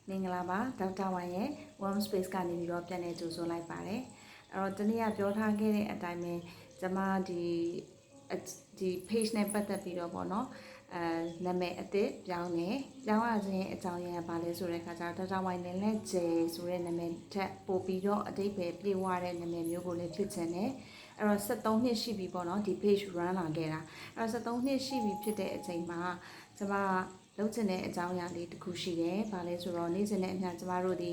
မင်္ဂလာပါဒေါက်တာဝိုင်ရဲ့ Warm Space ကနေပြီးတော့ပြန်နေကြိုဆိုလိုက်ပါတယ်အဲ့တော့တနေ့ကပြောထားခဲ့တဲ့အတိုင်းပဲကျွန်မဒီ page နဲ့ပတ်သက်ပြီးတော့ပေါ့နော်နာမည်အသစ်ပြောင်းရခြင်းအကြောင်းရင်းကဘာလဲဆိုတဲ့အခါကျတော့ဒေါက်တာဝိုင်နဲ့လက်ကျဲဆိုတဲ့နာမည်ထက်ပို့ပြီးတော့အတိတ်ပဲပြေဝတဲ့နာမည်မျိုးကိုလည်းဖြစ်ချင်တယ်အဲ့တော့73နှစ်ရှိပြီပေါ့နော်ဒီ page run လာခဲ့တာအဲ့တော့73နှစ်ရှိပြီဖြစ်တဲ့အချိန်မှာကျွန်မလုပ်ချင်တဲ့အကြောင်းအရာလေးတစ်ခုရှိတယ်။ဘာလဲဆိုတော့နေ့စဉ်နဲ့အမျှကျမတို့ဒီ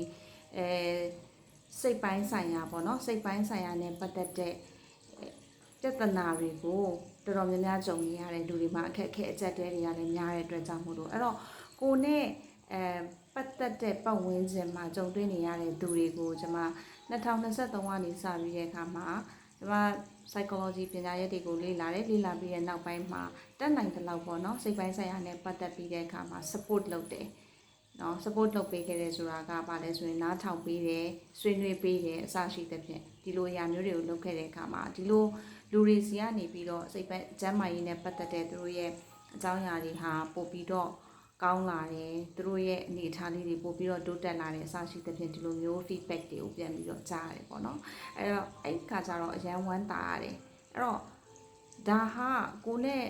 စိတ်ပိုင်းဆိုင်ရာပေါ့နော်စိတ်ပိုင်းဆိုင်ရာနဲ့ပတ်သက်တဲ့ပြဿနာတွေကိုတော်တော်များများကြုံနေရတဲ့လူတွေမှာအခက်အခဲအကျက်တဲတွေကလည်းများတဲ့အတွက်ကြောင့်မို့လို့အဲ့တော့ကိုနဲ့ပတ်သက်တဲ့ပတ်ဝန်းကျင်မှာကြုံတွေ့နေရတဲ့သူတွေကိုကျွန်မ2023ကနေစပြီးတဲ့အခါမှာကျွန်မ psychology ပညာရပ်တွေကိုလေ့လာပြီးတဲ့နောက်ပိုင်းမှာတက်နိုင်တဲ့လောက်ပေါ့နော်စိတ်ပိုင်းဆိုင်ရာနဲ့ပတ်သက်ပြီးတဲ့အခါမှာ support လုပ်တယ်နော် support လုပ်ပေးခဲ့တယ်ဆိုတာကဘာလဲဆိုရင်နားထောင်ပေးတယ်ဆွေးနွေးပေးတယ်အစရှိသဖြင့်ဒီလိုအရာမျိုးတွေကိုလုပ်ခဲ့တဲ့အခါမှာဒီလိုလူတွေစီကနေပြီးတော့စိတ်ပိုင်းကျန်းမာရေးနဲ့ပတ်သက်တဲ့သူတို့ရဲ့အကြောင်းအရာတွေဟာပို့ပြီးတော့ကောင်းလာတယ်သူတို့ရဲ့အနေအထားလေးတွေပို့ပြီးတော့တိုးတက်လာတယ်အစရှိသဖြင့်ဒီလိုမျိုး feedback တွေကိုပြန်ပြီးတော့ကြားရတယ်ပေါ့နော်အဲ့တော့အဲ့ခါကျတော့အရန်ဝမ်းသာရတယ်အဲ့တော့ဒါဟာကိုနဲ့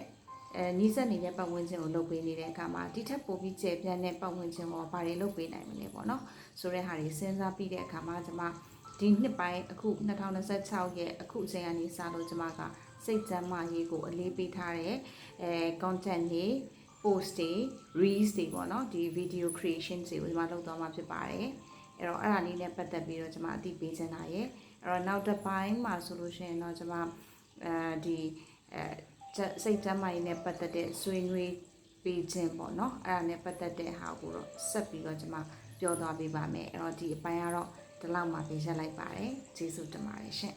နီးစပ်နေတဲ့ပတ်ဝန်းကျင်ကိုလုပ်ပေးနေတဲ့အခါမှာဒီထက်ပိုပြီးကျေပြန့်တဲ့ပတ်ဝန်းကျင်ကိုဘာတွေလုပ်ပေးနိုင်မလဲပေါ့နော်ဆိုတဲ့ဟာတွေစဉ်းစားပြီးတဲ့အခါမှာကျွန်မဒီနှစ်ပိုင်းအခု2026ရဲ့အခုအချိန်ကနေစလို့ကျွန်မကစိတ်ကျန်းမာရေးကိုအလေးပေးထားတဲ့content တွေ post တွေ reels တွေပေါ့နော်ဒီ video creation တွေကိုကျွန်မလုပ်သွားမှာဖြစ်ပါတယ်အဲ့တော့အဲ့ဒါလေးနဲ့ပတ်သက်ပြီးတော့ကျွန်မအသိပေးချင်တာရယ်အဲ့တော့နောက်တစ်ပိုင်းမှာဆိုလို့ရှိရင်တော့ကျွန်မစိတ်ကျန်းမာရေးနဲ့ပတ်သက်တဲ့ဆွေးနွေးပေးခြင်းပေါ့နော်အဲ့ဒါနဲ့ပတ်သက်တဲ့ဟာကိုတော့ဆက်ပြီးတော့ကျွန်မပြောသွားပေးပါမယ်အဲ့တော့ဒီအပိုင်းကတော့ဒီလောက်မှပြင်ဆက်လိုက်ပါတယ်ကျေးဇူးတင်ပါတယ်ရှင်